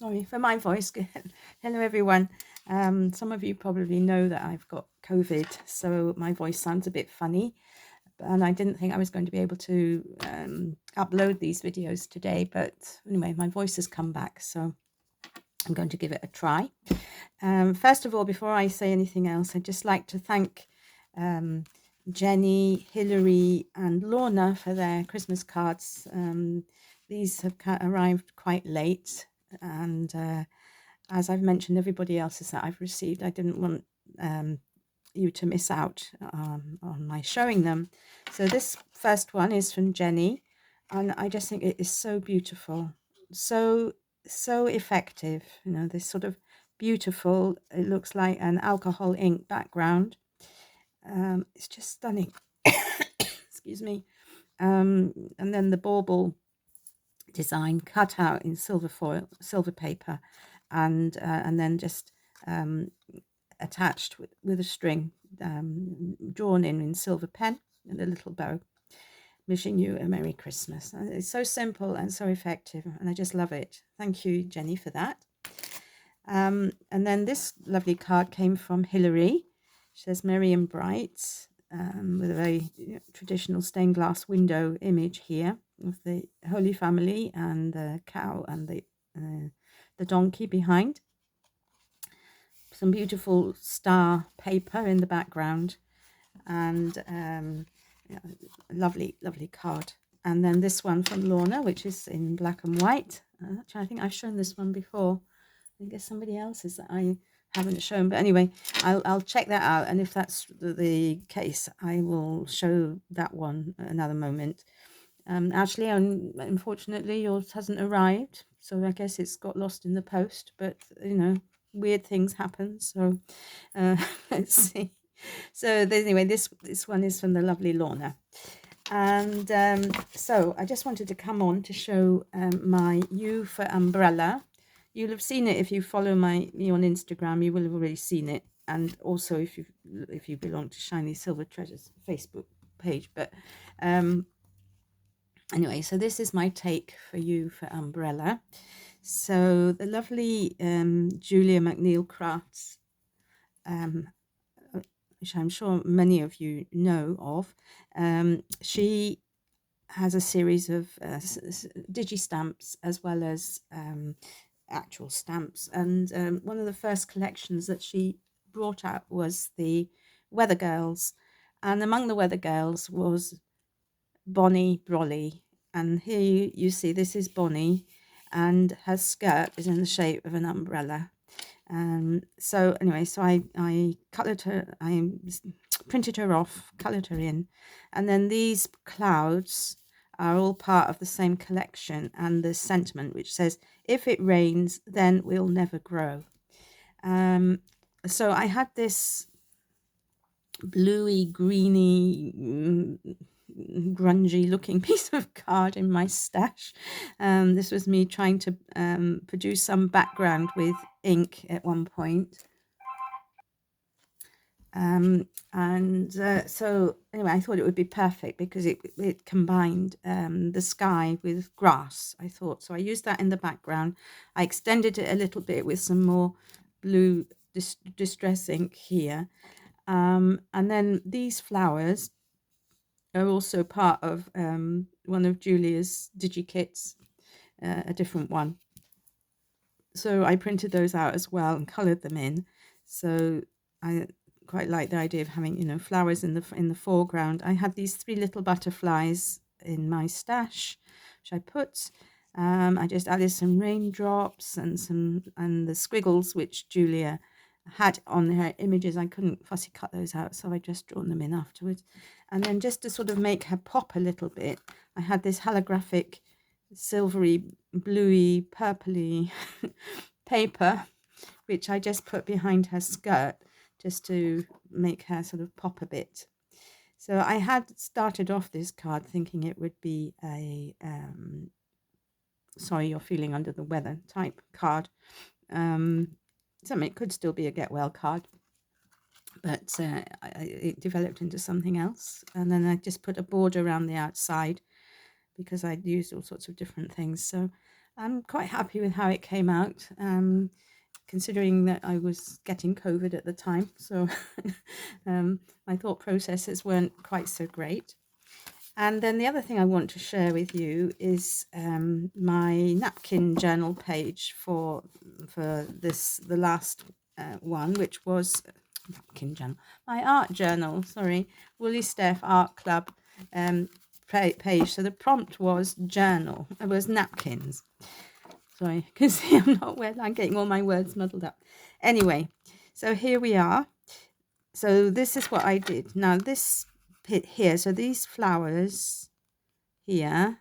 Sorry for my voice. Hello, everyone. Some of you probably know that I've got COVID, so my voice sounds a bit funny. And I didn't think I was going to be able to upload these videos today, but anyway, my voice has come back, so I'm going to give it a try. First of all, before I say anything else, I'd just like to thank Jenny, Hilary, and Lorna for their Christmas cards. These have arrived quite late, and as I've mentioned, everybody else's that I've received, I didn't want you to miss out on my showing them. So this first one is from Jenny, and I just think it is so beautiful, so effective. You know, this sort of beautiful, it looks like an alcohol ink background. It's just stunning. Excuse me. And then the bauble design cut out in silver paper, and then just attached with a string, drawn in silver pen and a little bow, wishing you a Merry Christmas. And it's so simple and so effective, and I just love it. Thank you, Jenny, for that. And then this lovely card came from Hilary. She says, Merry and Bright, with a very traditional stained glass window image here of the Holy Family and the cow and the donkey behind. Some beautiful star paper in the background, and lovely card. And then this one from Lorna, which is in black and white. Actually, I think I've shown this one before. I guess somebody else's that I haven't shown, but anyway, I'll check that out, and if that's the case, I will show that one another moment. Actually, unfortunately, yours hasn't arrived, so I guess it's got lost in the post, but you know, weird things happen, so let's see. So anyway, this one is from the lovely Lorna. And so I just wanted to come on to show my U for umbrella. You'll have seen it if you follow me on Instagram. You will have already seen it, and also if you belong to Shiny Silver Treasures Facebook page. But anyway, so this is my take for U for umbrella. So the lovely Julia McNeil Crafts, which I'm sure many of you know of, she has a series of digi stamps as well as actual stamps, and one of the first collections that she brought out was the Weather Girls, and among the Weather Girls was Bonnie Brolly, and here you see this is Bonnie, and her skirt is in the shape of an umbrella. So anyway, so I colored her, I printed her off, colored her in, and then these clouds are all part of the same collection, and the sentiment which says, if it rains, then we'll never grow. So I had this bluey, greeny, grungy looking piece of card in my stash. This was me trying to produce some background with ink at one point. So anyway, I thought it would be perfect because it combined the sky with grass, I thought. So I used that in the background. I extended it a little bit with some more blue distress ink here. And then these flowers are also part of one of Julia's DigiKits, a different one. So I printed those out as well and coloured them in. So I quite like the idea of having, you know, flowers in the foreground. I had these 3 little butterflies in my stash, which I put. I just added some raindrops and the squiggles which Julia had on her images. I couldn't fussy cut those out, so I just drawn them in afterwards. And then just to sort of make her pop a little bit, I had this holographic silvery, bluey, purpley paper, which I just put behind her skirt just to make her sort of pop a bit. So I had started off this card thinking it would be a sorry you're feeling under the weather type card. It could still be a get well card, but it developed into something else. And then I just put a border around the outside because I'd used all sorts of different things. So I'm quite happy with how it came out, considering that I was getting COVID at the time. So my thought processes weren't quite so great. And then the other thing I want to share with you is my napkin journal page for the last one, which was napkin journal, my art journal. Sorry, Woolly Steph Art Club page. So the prompt was journal. It was napkins. Sorry, you can see I'm not well. I'm getting all my words muddled up. Anyway, so here we are. So this is what I did. Now this pit here. So these flowers here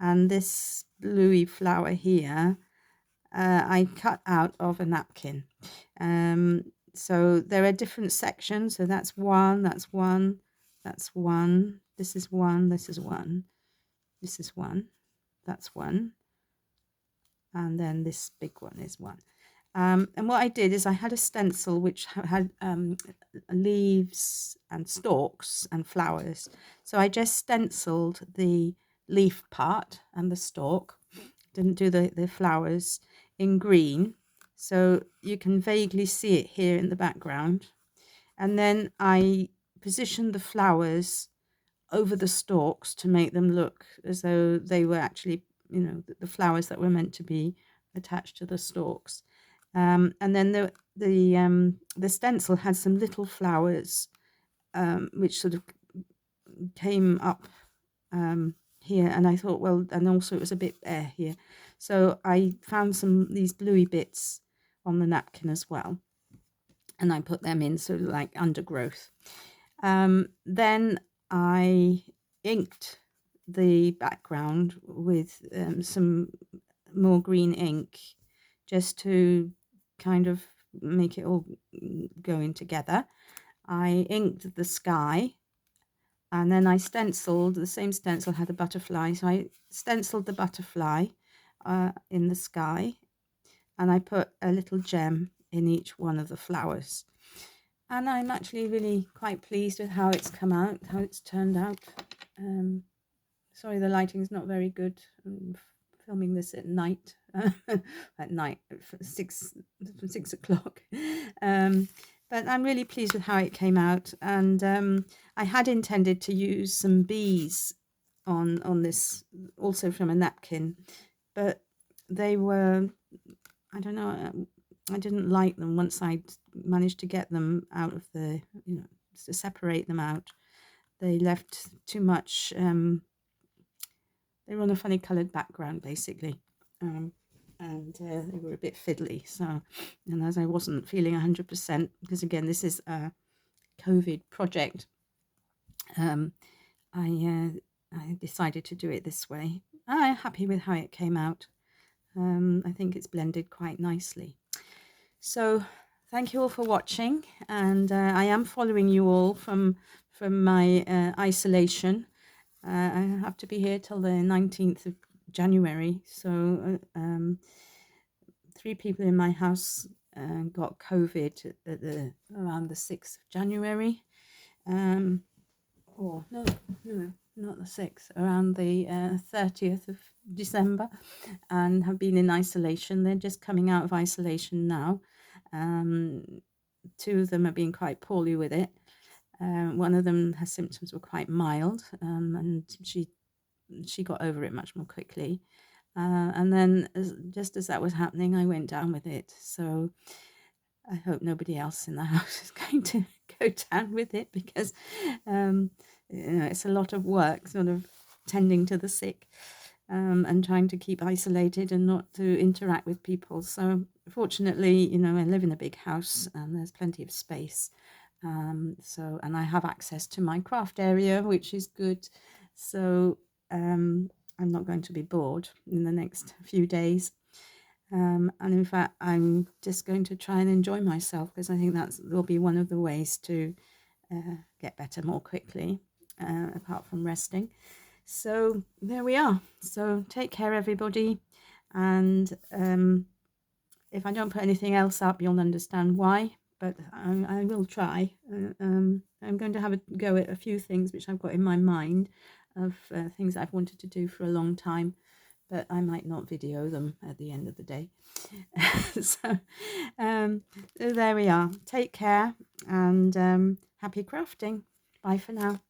and this bluey flower here, I cut out of a napkin. So there are different sections. So that's one, that's one, that's one. This is one, this is one, this is one, that's one. And then this big one is one. And what I did is I had a stencil which had leaves and stalks and flowers. So I just stenciled the leaf part and the stalk, didn't do the flowers, in green. So you can vaguely see it here in the background. And then I positioned the flowers over the stalks to make them look as though they were actually, the flowers that were meant to be attached to the stalks. And then the stencil had some little flowers, which sort of came up here, and I thought, well, and also it was a bit bare here, so I found these bluey bits on the napkin as well, and I put them in sort of like undergrowth. Then I inked the background with some more green ink, just to kind of make it all go in together. I inked the sky, and then I stenciled. The same stencil had a butterfly, so I stenciled the butterfly in the sky, and I put a little gem in each one of the flowers. And I'm actually really quite pleased with how it's come out, how it's turned out. Sorry, the lighting's not very good. I'm filming this at night, at night, 6 o'clock. But I'm really pleased with how it came out. And I had intended to use some bees on this, also from a napkin, but they were, I don't know, I didn't like them once I'd managed to get them out of to separate them out. They left too much, they were on a funny coloured background, basically. And they were a bit fiddly. So, and as I wasn't feeling 100%, because again, this is a COVID project, I decided to do it this way. I'm happy with how it came out. I think it's blended quite nicely. So thank you all for watching, and I am following you all from my isolation. I have to be here till the 19th of January. So 3 people in my house got COVID around the 6th of January. Or no, not the 6th, around the 30th of December, and have been in isolation. They're just coming out of isolation now. 2 of them have been quite poorly with it. One of them, her symptoms were quite mild, and she got over it much more quickly. And then just as that was happening, I went down with it. So I hope nobody else in the house is going to go down with it, because it's a lot of work sort of tending to the sick, and trying to keep isolated and not to interact with people. So fortunately, I live in a big house and there's plenty of space. And I have access to my craft area, which is good. So I'm not going to be bored in the next few days. And in fact, I'm just going to try and enjoy myself, because I think that will be one of the ways to get better more quickly, apart from resting. So there we are. So take care, everybody. And if I don't put anything else up, you'll understand why. But I will try. I'm going to have a go at a few things which I've got in my mind, of things I've wanted to do for a long time, but I might not video them at the end of the day. so, so there we are. Take care and happy crafting. Bye for now.